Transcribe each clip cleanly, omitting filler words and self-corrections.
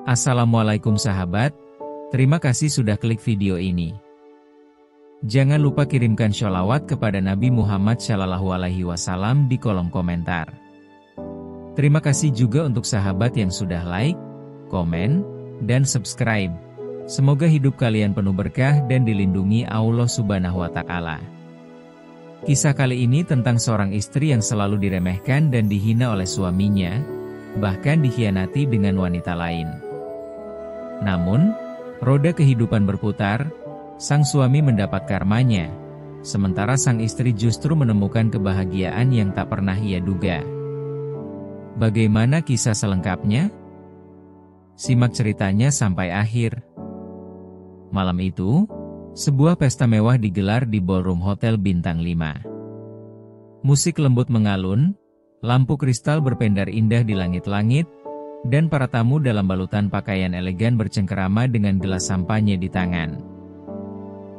Assalamualaikum sahabat, terima kasih sudah klik video ini. Jangan lupa kirimkan sholawat kepada Nabi Muhammad SAW di kolom komentar. Terima kasih juga untuk sahabat yang sudah like, komen, dan subscribe. Semoga hidup kalian penuh berkah dan dilindungi Allah Subhanahu wa Ta'ala. Kisah kali ini tentang seorang istri yang selalu diremehkan dan dihina oleh suaminya, bahkan dikhianati dengan wanita lain. Namun, roda kehidupan berputar, sang suami mendapat karmanya, sementara sang istri justru menemukan kebahagiaan yang tak pernah ia duga. Bagaimana kisah selengkapnya? Simak ceritanya sampai akhir. Malam itu, sebuah pesta mewah digelar di ballroom hotel bintang 5. Musik lembut mengalun, lampu kristal berpendar indah di langit-langit, dan para tamu dalam balutan pakaian elegan bercengkerama dengan gelas sampanye di tangan.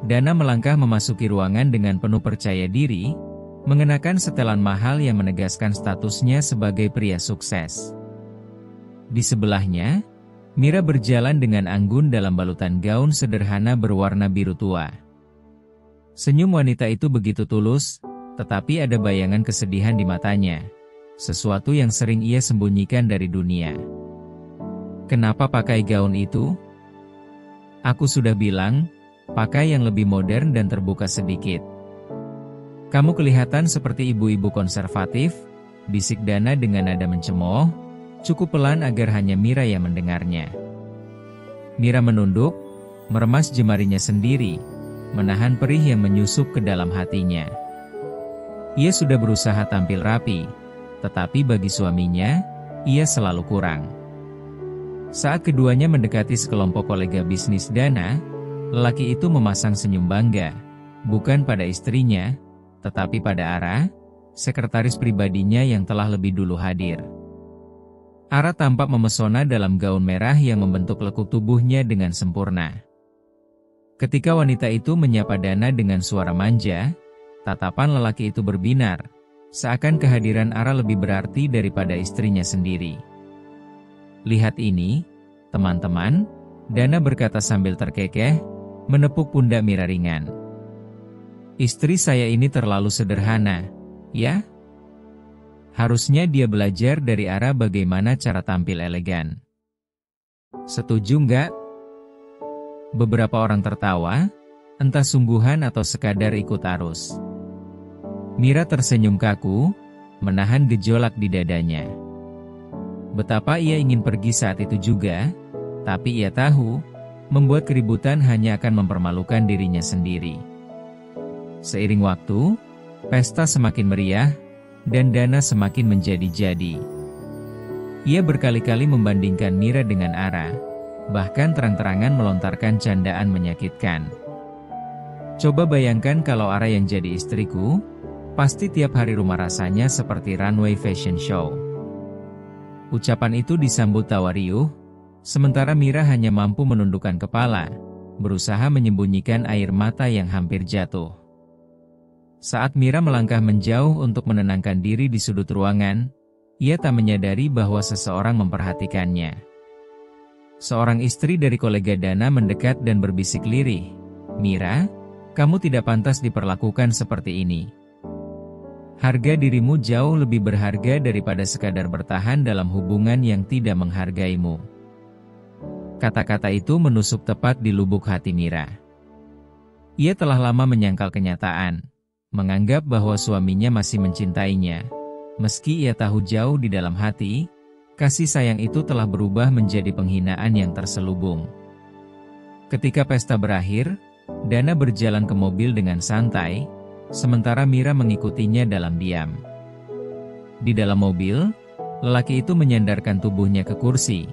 Dana melangkah memasuki ruangan dengan penuh percaya diri, mengenakan setelan mahal yang menegaskan statusnya sebagai pria sukses. Di sebelahnya, Mira berjalan dengan anggun dalam balutan gaun sederhana berwarna biru tua. Senyum wanita itu begitu tulus, tetapi ada bayangan kesedihan di matanya. Sesuatu yang sering ia sembunyikan dari dunia. Kenapa pakai gaun itu? Aku sudah bilang, pakai yang lebih modern dan terbuka sedikit. Kamu kelihatan seperti ibu-ibu konservatif, bisik Dana dengan nada mencemooh, cukup pelan agar hanya Mira yang mendengarnya. Mira menunduk, meremas jemarinya sendiri, menahan perih yang menyusup ke dalam hatinya. Ia sudah berusaha tampil rapi, tetapi bagi suaminya, ia selalu kurang. Saat keduanya mendekati sekelompok kolega bisnis Dana, lelaki itu memasang senyum bangga, bukan pada istrinya, tetapi pada Ara, sekretaris pribadinya yang telah lebih dulu hadir. Ara tampak memesona dalam gaun merah yang membentuk lekuk tubuhnya dengan sempurna. Ketika wanita itu menyapa Dana dengan suara manja, tatapan lelaki itu berbinar, seakan kehadiran Ara lebih berarti daripada istrinya sendiri. Lihat ini, teman-teman, Dana berkata sambil terkekeh, menepuk pundak Mira ringan. Istri saya ini terlalu sederhana, ya? Harusnya dia belajar dari Ara bagaimana cara tampil elegan. Setuju nggak? Beberapa orang tertawa, entah sungguhan atau sekadar ikut arus. Mira tersenyum kaku, menahan gejolak di dadanya. Betapa ia ingin pergi saat itu juga, tapi ia tahu, membuat keributan hanya akan mempermalukan dirinya sendiri. Seiring waktu, pesta semakin meriah, dan Dana semakin menjadi-jadi. Ia berkali-kali membandingkan Mira dengan Ara, bahkan terang-terangan melontarkan candaan menyakitkan. Coba bayangkan kalau Ara yang jadi istriku, pasti tiap hari rumah rasanya seperti runway fashion show. Ucapan itu disambut tawa riuh, sementara Mira hanya mampu menundukkan kepala, berusaha menyembunyikan air mata yang hampir jatuh. Saat Mira melangkah menjauh untuk menenangkan diri di sudut ruangan, ia tak menyadari bahwa seseorang memperhatikannya. Seorang istri dari kolega Dana mendekat dan berbisik lirih, "Mira, kamu tidak pantas diperlakukan seperti ini. Harga dirimu jauh lebih berharga daripada sekadar bertahan dalam hubungan yang tidak menghargaimu." Kata-kata itu menusuk tepat di lubuk hati Mira. Ia telah lama menyangkal kenyataan, menganggap bahwa suaminya masih mencintainya. Meski ia tahu jauh di dalam hati, kasih sayang itu telah berubah menjadi penghinaan yang terselubung. Ketika pesta berakhir, Dana berjalan ke mobil dengan santai, sementara Mira mengikutinya dalam diam. Di dalam mobil, lelaki itu menyandarkan tubuhnya ke kursi,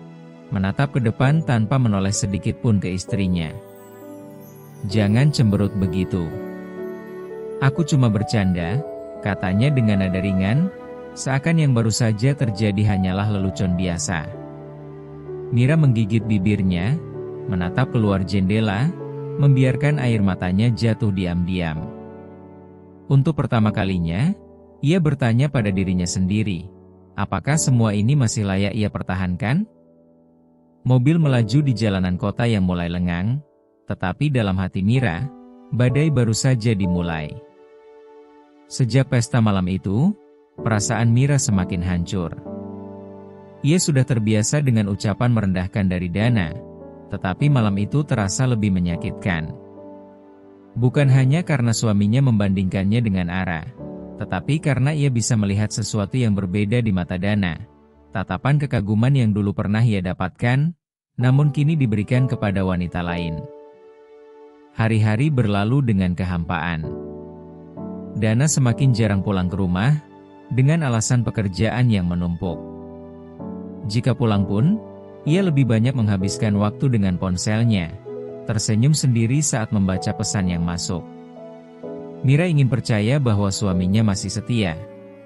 menatap ke depan tanpa menoleh sedikit pun ke istrinya. "Jangan cemberut begitu. Aku cuma bercanda," katanya dengan nada ringan, seakan yang baru saja terjadi hanyalah lelucon biasa. Mira menggigit bibirnya, menatap keluar jendela, membiarkan air matanya jatuh diam-diam. Untuk pertama kalinya, ia bertanya pada dirinya sendiri, apakah semua ini masih layak ia pertahankan? Mobil melaju di jalanan kota yang mulai lengang, tetapi dalam hati Mira, badai baru saja dimulai. Sejak pesta malam itu, perasaan Mira semakin hancur. Ia sudah terbiasa dengan ucapan merendahkan dari Dana, tetapi malam itu terasa lebih menyakitkan. Bukan hanya karena suaminya membandingkannya dengan Ara, tetapi karena ia bisa melihat sesuatu yang berbeda di mata Dana. Tatapan kekaguman yang dulu pernah ia dapatkan, namun kini diberikan kepada wanita lain. Hari-hari berlalu dengan kehampaan. Dana semakin jarang pulang ke rumah, dengan alasan pekerjaan yang menumpuk. Jika pulang pun, ia lebih banyak menghabiskan waktu dengan ponselnya, tersenyum sendiri saat membaca pesan yang masuk. Mira ingin percaya bahwa suaminya masih setia,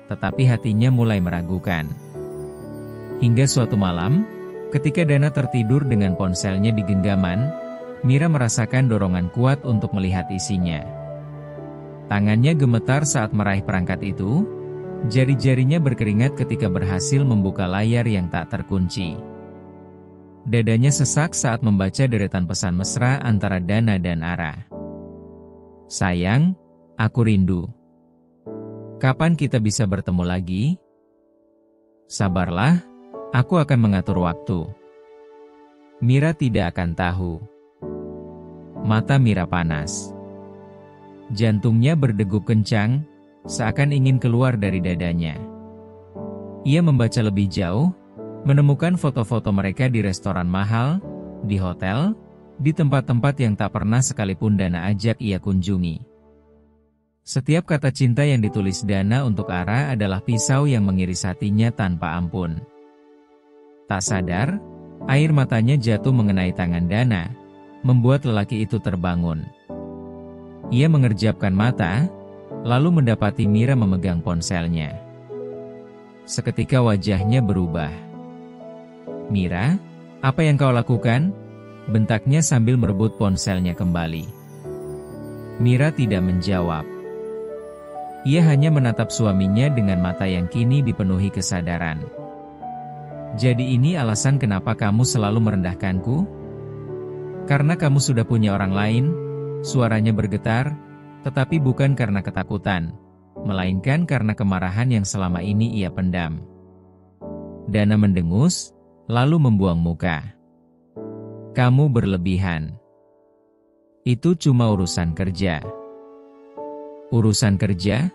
tetapi hatinya mulai meragukan. Hingga suatu malam, ketika Dana tertidur dengan ponselnya di genggaman, Mira merasakan dorongan kuat untuk melihat isinya. Tangannya gemetar saat meraih perangkat itu, jari-jarinya berkeringat ketika berhasil membuka layar yang tak terkunci. Dadanya sesak saat membaca deretan pesan mesra antara Dana dan Ara. Sayang, aku rindu. Kapan kita bisa bertemu lagi? Sabarlah, aku akan mengatur waktu. Mira tidak akan tahu. Mata Mira panas. Jantungnya berdegup kencang, seakan ingin keluar dari dadanya. Ia membaca lebih jauh, menemukan foto-foto mereka di restoran mahal, di hotel, di tempat-tempat yang tak pernah sekalipun Dana ajak ia kunjungi. Setiap kata cinta yang ditulis Dana untuk Ara adalah pisau yang mengiris hatinya tanpa ampun. Tak sadar, air matanya jatuh mengenai tangan Dana, membuat lelaki itu terbangun. Ia mengerjapkan mata, lalu mendapati Mira memegang ponselnya. Seketika wajahnya berubah. Mira, apa yang kau lakukan? Bentaknya sambil merebut ponselnya kembali. Mira tidak menjawab. Ia hanya menatap suaminya dengan mata yang kini dipenuhi kesadaran. Jadi ini alasan kenapa kamu selalu merendahkanku? Karena kamu sudah punya orang lain, suaranya bergetar, tetapi bukan karena ketakutan, melainkan karena kemarahan yang selama ini ia pendam. Dana mendengus, lalu membuang muka. Kamu berlebihan. Itu cuma urusan kerja. Urusan kerja?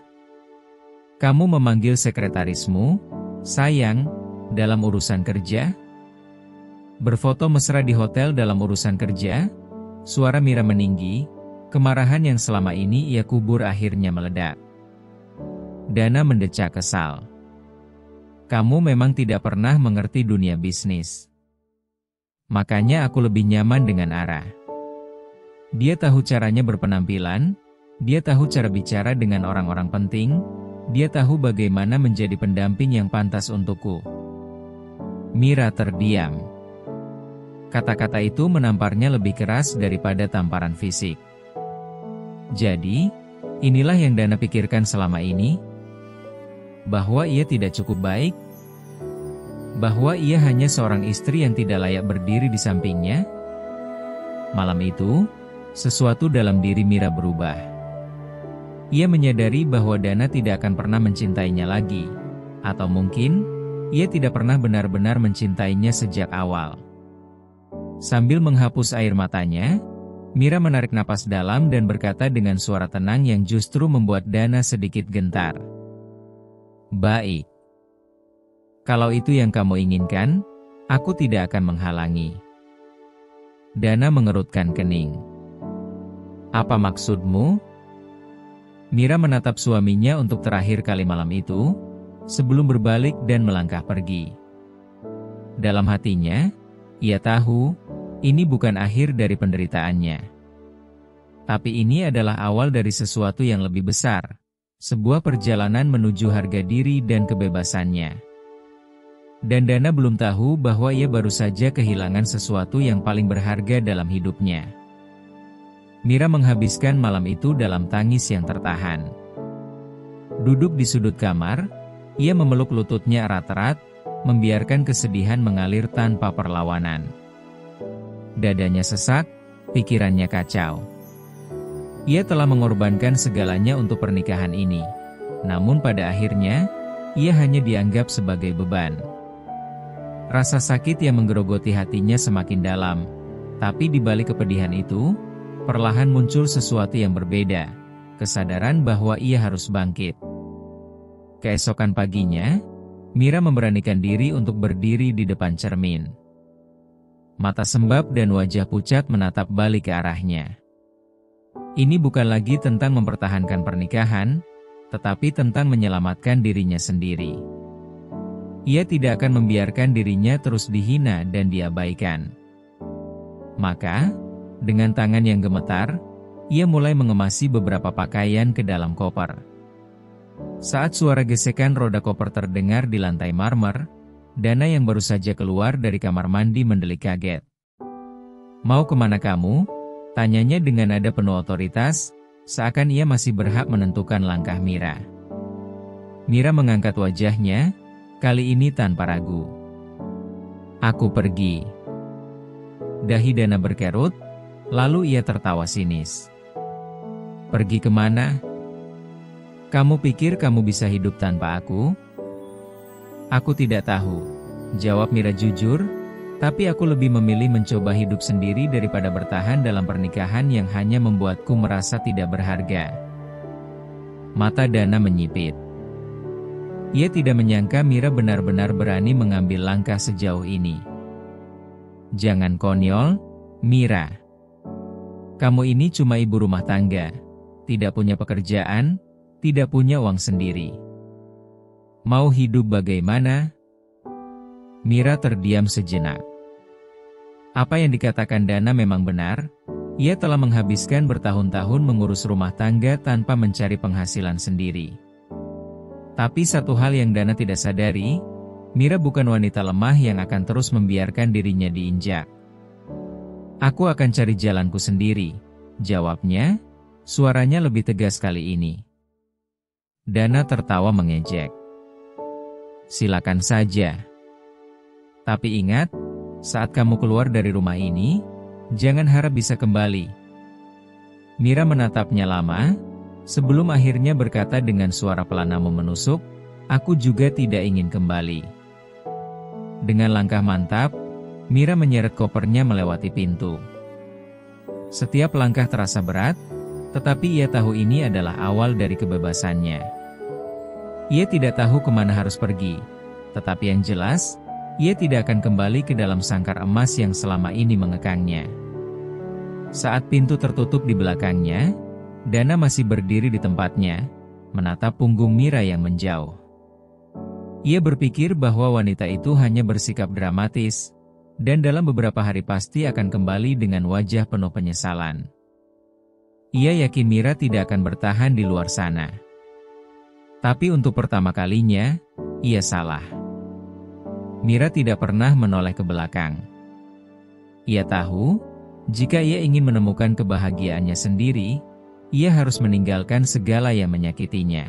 Kamu memanggil sekretarismu, sayang, dalam urusan kerja? Berfoto mesra di hotel dalam urusan kerja? Suara Mira meninggi, kemarahan yang selama ini ia kubur akhirnya meledak. Dana mendecak kesal. Kamu memang tidak pernah mengerti dunia bisnis. Makanya aku lebih nyaman dengan Ara. Dia tahu caranya berpenampilan, dia tahu cara bicara dengan orang-orang penting, dia tahu bagaimana menjadi pendamping yang pantas untukku. Mira terdiam. Kata-kata itu menamparnya lebih keras daripada tamparan fisik. Jadi, inilah yang Dana pikirkan selama ini. Bahwa ia tidak cukup baik, bahwa ia hanya seorang istri yang tidak layak berdiri di sampingnya. Malam itu, sesuatu dalam diri Mira berubah. Ia menyadari bahwa Dana tidak akan pernah mencintainya lagi, atau mungkin, ia tidak pernah benar-benar mencintainya sejak awal. Sambil menghapus air matanya, Mira menarik napas dalam dan berkata dengan suara tenang yang justru membuat Dana sedikit gentar. Baik. Kalau itu yang kamu inginkan, aku tidak akan menghalangi. Dana mengerutkan kening. Apa maksudmu? Mira menatap suaminya untuk terakhir kali malam itu, sebelum berbalik dan melangkah pergi. Dalam hatinya, ia tahu, ini bukan akhir dari penderitaannya. Tapi ini adalah awal dari sesuatu yang lebih besar, sebuah perjalanan menuju harga diri dan kebebasannya. Dan Dana belum tahu bahwa ia baru saja kehilangan sesuatu yang paling berharga dalam hidupnya. Mira menghabiskan malam itu dalam tangis yang tertahan. Duduk di sudut kamar, ia memeluk lututnya erat-erat, membiarkan kesedihan mengalir tanpa perlawanan. Dadanya sesak, pikirannya kacau. Ia telah mengorbankan segalanya untuk pernikahan ini. Namun pada akhirnya, ia hanya dianggap sebagai beban. Rasa sakit yang menggerogoti hatinya semakin dalam. Tapi di balik kepedihan itu, perlahan muncul sesuatu yang berbeda. Kesadaran bahwa ia harus bangkit. Keesokan paginya, Mira memberanikan diri untuk berdiri di depan cermin. Mata sembab dan wajah pucat menatap balik ke arahnya. Ini bukan lagi tentang mempertahankan pernikahan, tetapi tentang menyelamatkan dirinya sendiri. Ia tidak akan membiarkan dirinya terus dihina dan diabaikan. Maka, dengan tangan yang gemetar, ia mulai mengemasi beberapa pakaian ke dalam koper. Saat suara gesekan roda koper terdengar di lantai marmer, Dana yang baru saja keluar dari kamar mandi mendelik kaget. "Mau kemana kamu?" tanyanya dengan nada penuh otoritas, seakan ia masih berhak menentukan langkah Mira. Mira mengangkat wajahnya, kali ini tanpa ragu. "Aku pergi." Dahi Dana berkerut, lalu ia tertawa sinis. "Pergi kemana? Kamu pikir kamu bisa hidup tanpa aku?" "Aku tidak tahu," jawab Mira jujur, "tapi aku lebih memilih mencoba hidup sendiri daripada bertahan dalam pernikahan yang hanya membuatku merasa tidak berharga." Mata Dana menyipit. Ia tidak menyangka Mira benar-benar berani mengambil langkah sejauh ini. "Jangan konyol, Mira. Kamu ini cuma ibu rumah tangga, tidak punya pekerjaan, tidak punya uang sendiri. Mau hidup bagaimana?" Mira terdiam sejenak. Apa yang dikatakan Dana memang benar. Ia telah menghabiskan bertahun-tahun mengurus rumah tangga tanpa mencari penghasilan sendiri. Tapi satu hal yang Dana tidak sadari, Mira bukan wanita lemah yang akan terus membiarkan dirinya diinjak. "Aku akan cari jalanku sendiri," jawabnya, suaranya lebih tegas kali ini. Dana tertawa mengejek. "Silakan saja. Tapi ingat, saat kamu keluar dari rumah ini, jangan harap bisa kembali." Mira menatapnya lama, sebelum akhirnya berkata dengan suara pelan namun menusuk, "Aku juga tidak ingin kembali." Dengan langkah mantap, Mira menyeret kopernya melewati pintu. Setiap langkah terasa berat, tetapi ia tahu ini adalah awal dari kebebasannya. Ia tidak tahu kemana harus pergi, tetapi yang jelas, ia tidak akan kembali ke dalam sangkar emas yang selama ini mengekangnya. Saat pintu tertutup di belakangnya, Dana masih berdiri di tempatnya, menatap punggung Mira yang menjauh. Ia berpikir bahwa wanita itu hanya bersikap dramatis, dan dalam beberapa hari pasti akan kembali dengan wajah penuh penyesalan. Ia yakin Mira tidak akan bertahan di luar sana. Tapi untuk pertama kalinya, ia salah. Mira tidak pernah menoleh ke belakang. Ia tahu, jika ia ingin menemukan kebahagiaannya sendiri, ia harus meninggalkan segala yang menyakitinya.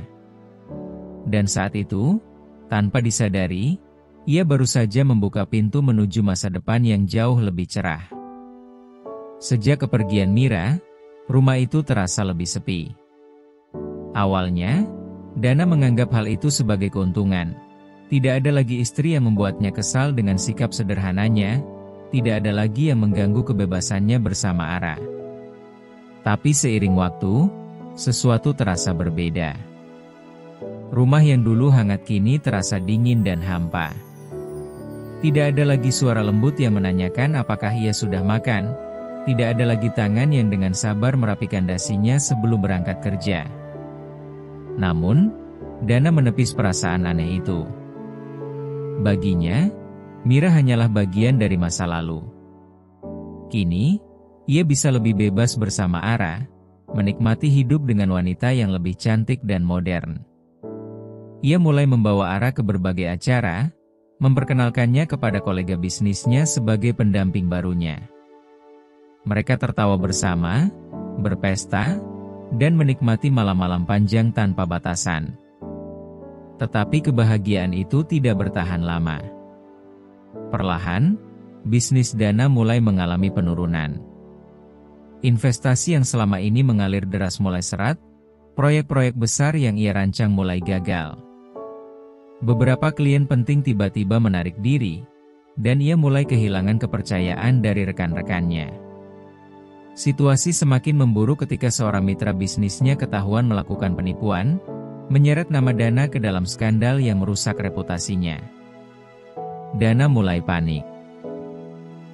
Dan saat itu, tanpa disadari, ia baru saja membuka pintu menuju masa depan yang jauh lebih cerah. Sejak kepergian Mira, rumah itu terasa lebih sepi. Awalnya, Dana menganggap hal itu sebagai keuntungan. Tidak ada lagi istri yang membuatnya kesal dengan sikap sederhananya, tidak ada lagi yang mengganggu kebebasannya bersama Ara. Tapi seiring waktu, sesuatu terasa berbeda. Rumah yang dulu hangat kini terasa dingin dan hampa. Tidak ada lagi suara lembut yang menanyakan apakah ia sudah makan, tidak ada lagi tangan yang dengan sabar merapikan dasinya sebelum berangkat kerja. Namun, Dana menepis perasaan aneh itu. Baginya, Mira hanyalah bagian dari masa lalu. Kini, ia bisa lebih bebas bersama Ara, menikmati hidup dengan wanita yang lebih cantik dan modern. Ia mulai membawa Ara ke berbagai acara, memperkenalkannya kepada kolega bisnisnya sebagai pendamping barunya. Mereka tertawa bersama, berpesta, dan menikmati malam-malam panjang tanpa batasan. Tetapi kebahagiaan itu tidak bertahan lama. Perlahan, bisnis Dana mulai mengalami penurunan. Investasi yang selama ini mengalir deras mulai seret, proyek-proyek besar yang ia rancang mulai gagal. Beberapa klien penting tiba-tiba menarik diri, dan ia mulai kehilangan kepercayaan dari rekan-rekannya. Situasi semakin memburuk ketika seorang mitra bisnisnya ketahuan melakukan penipuan, menyeret nama Dana ke dalam skandal yang merusak reputasinya. Dana mulai panik.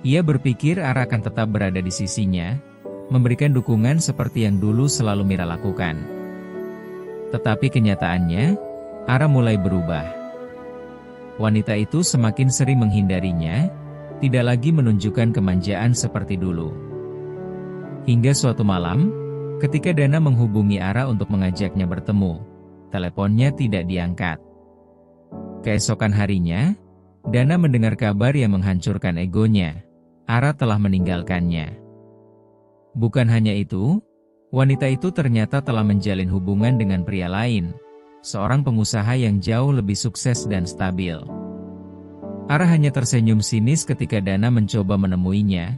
Ia berpikir Ara akan tetap berada di sisinya, memberikan dukungan seperti yang dulu selalu Mira lakukan. Tetapi kenyataannya, Ara mulai berubah. Wanita itu semakin sering menghindarinya, tidak lagi menunjukkan kemanjaan seperti dulu. Hingga suatu malam, ketika Dana menghubungi Ara untuk mengajaknya bertemu, teleponnya tidak diangkat. Keesokan harinya, Dana mendengar kabar yang menghancurkan egonya. Ara telah meninggalkannya. Bukan hanya itu, wanita itu ternyata telah menjalin hubungan dengan pria lain, seorang pengusaha yang jauh lebih sukses dan stabil. Ara hanya tersenyum sinis ketika Dana mencoba menemuinya,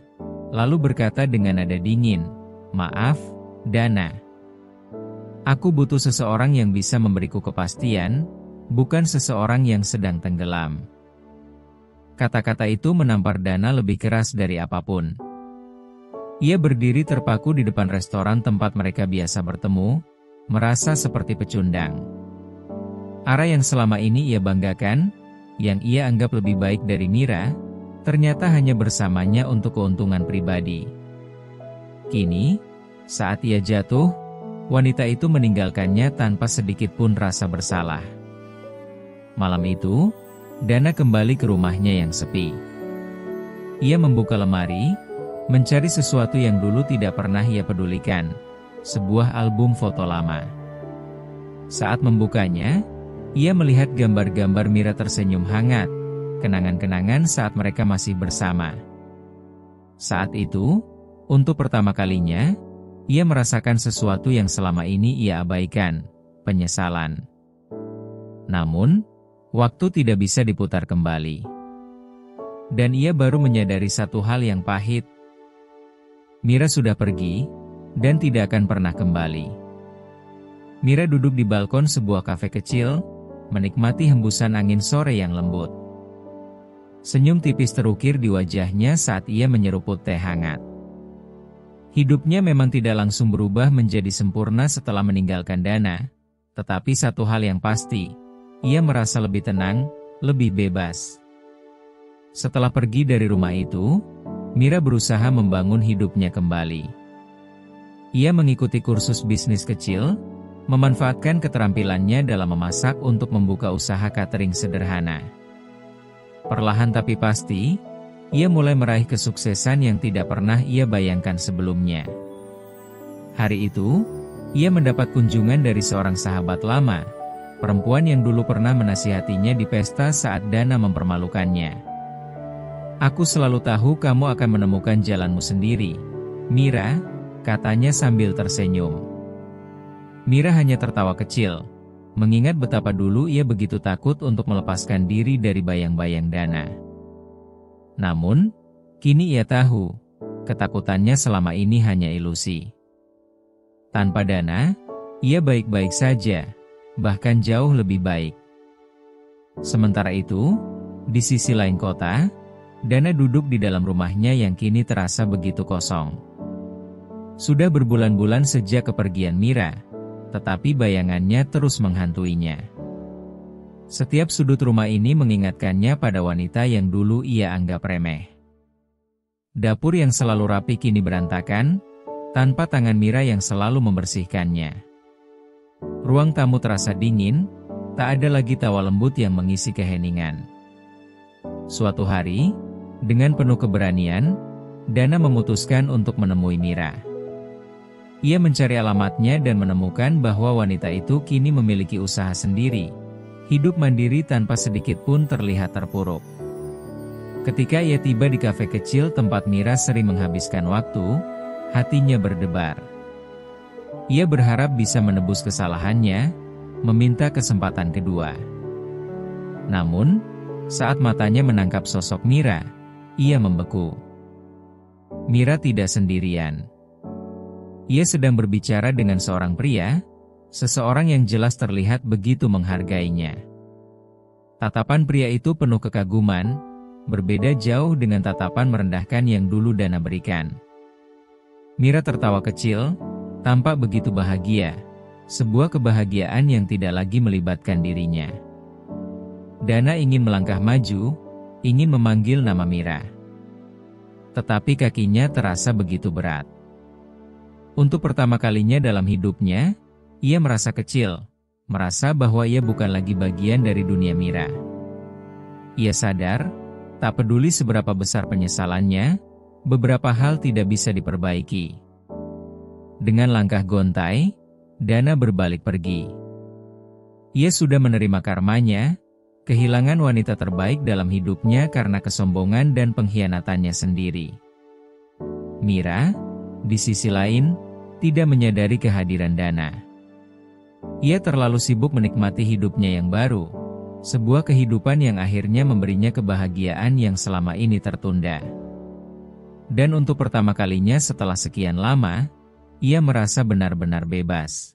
lalu berkata dengan nada dingin, "Maaf, Dana. Aku butuh seseorang yang bisa memberiku kepastian, bukan seseorang yang sedang tenggelam." Kata-kata itu menampar Dana lebih keras dari apapun. Ia berdiri terpaku di depan restoran tempat mereka biasa bertemu, merasa seperti pecundang. Ara yang selama ini ia banggakan, yang ia anggap lebih baik dari Mira, ternyata hanya bersamanya untuk keuntungan pribadi. Kini, saat ia jatuh, wanita itu meninggalkannya tanpa sedikit pun rasa bersalah. Malam itu, Dana kembali ke rumahnya yang sepi. Ia membuka lemari, mencari sesuatu yang dulu tidak pernah ia pedulikan, sebuah album foto lama. Saat membukanya, ia melihat gambar-gambar Mira tersenyum hangat, kenangan-kenangan saat mereka masih bersama. Saat itu, untuk pertama kalinya, ia merasakan sesuatu yang selama ini ia abaikan, penyesalan. Namun, waktu tidak bisa diputar kembali. Dan ia baru menyadari satu hal yang pahit. Mira sudah pergi, dan tidak akan pernah kembali. Mira duduk di balkon sebuah kafe kecil, menikmati hembusan angin sore yang lembut. Senyum tipis terukir di wajahnya saat ia menyeruput teh hangat. Hidupnya memang tidak langsung berubah menjadi sempurna setelah meninggalkan Dana, tetapi satu hal yang pasti, ia merasa lebih tenang, lebih bebas. Setelah pergi dari rumah itu, Mira berusaha membangun hidupnya kembali. Ia mengikuti kursus bisnis kecil, memanfaatkan keterampilannya dalam memasak untuk membuka usaha catering sederhana. Perlahan tapi pasti, ia mulai meraih kesuksesan yang tidak pernah ia bayangkan sebelumnya. Hari itu, ia mendapat kunjungan dari seorang sahabat lama, perempuan yang dulu pernah menasihatinya di pesta saat Dana mempermalukannya. "Aku selalu tahu kamu akan menemukan jalanmu sendiri, Mira," katanya sambil tersenyum. Mira hanya tertawa kecil, mengingat betapa dulu ia begitu takut untuk melepaskan diri dari bayang-bayang Dana. Namun, kini ia tahu, ketakutannya selama ini hanya ilusi. Tanpa Dana, ia baik-baik saja, bahkan jauh lebih baik. Sementara itu, di sisi lain kota, Dana duduk di dalam rumahnya yang kini terasa begitu kosong. Sudah berbulan-bulan sejak kepergian Mira, tetapi bayangannya terus menghantuinya. Setiap sudut rumah ini mengingatkannya pada wanita yang dulu ia anggap remeh. Dapur yang selalu rapi kini berantakan, tanpa tangan Mira yang selalu membersihkannya. Ruang tamu terasa dingin, tak ada lagi tawa lembut yang mengisi keheningan. Suatu hari, dengan penuh keberanian, Dana memutuskan untuk menemui Mira. Ia mencari alamatnya dan menemukan bahwa wanita itu kini memiliki usaha sendiri, hidup mandiri tanpa sedikit pun terlihat terpuruk. Ketika ia tiba di kafe kecil tempat Mira sering menghabiskan waktu, hatinya berdebar. Ia berharap bisa menebus kesalahannya, meminta kesempatan kedua. Namun, saat matanya menangkap sosok Mira, Ia membeku. Mira tidak sendirian. Ia sedang berbicara dengan seorang pria, seseorang yang jelas terlihat begitu menghargainya. Tatapan pria itu penuh kekaguman, berbeda jauh dengan tatapan merendahkan yang dulu Dana berikan. Mira tertawa kecil, tampak begitu bahagia, sebuah kebahagiaan yang tidak lagi melibatkan dirinya. Dana ingin melangkah maju, ingin memanggil nama Mira. Tetapi kakinya terasa begitu berat. Untuk pertama kalinya dalam hidupnya, ia merasa kecil, merasa bahwa ia bukan lagi bagian dari dunia Mira. Ia sadar, tak peduli seberapa besar penyesalannya, beberapa hal tidak bisa diperbaiki. Dengan langkah gontai, Dana berbalik pergi. Ia sudah menerima karmanya, kehilangan wanita terbaik dalam hidupnya karena kesombongan dan pengkhianatannya sendiri. Mira, di sisi lain, tidak menyadari kehadiran Dana. Ia terlalu sibuk menikmati hidupnya yang baru, sebuah kehidupan yang akhirnya memberinya kebahagiaan yang selama ini tertunda. Dan untuk pertama kalinya setelah sekian lama, ia merasa benar-benar bebas.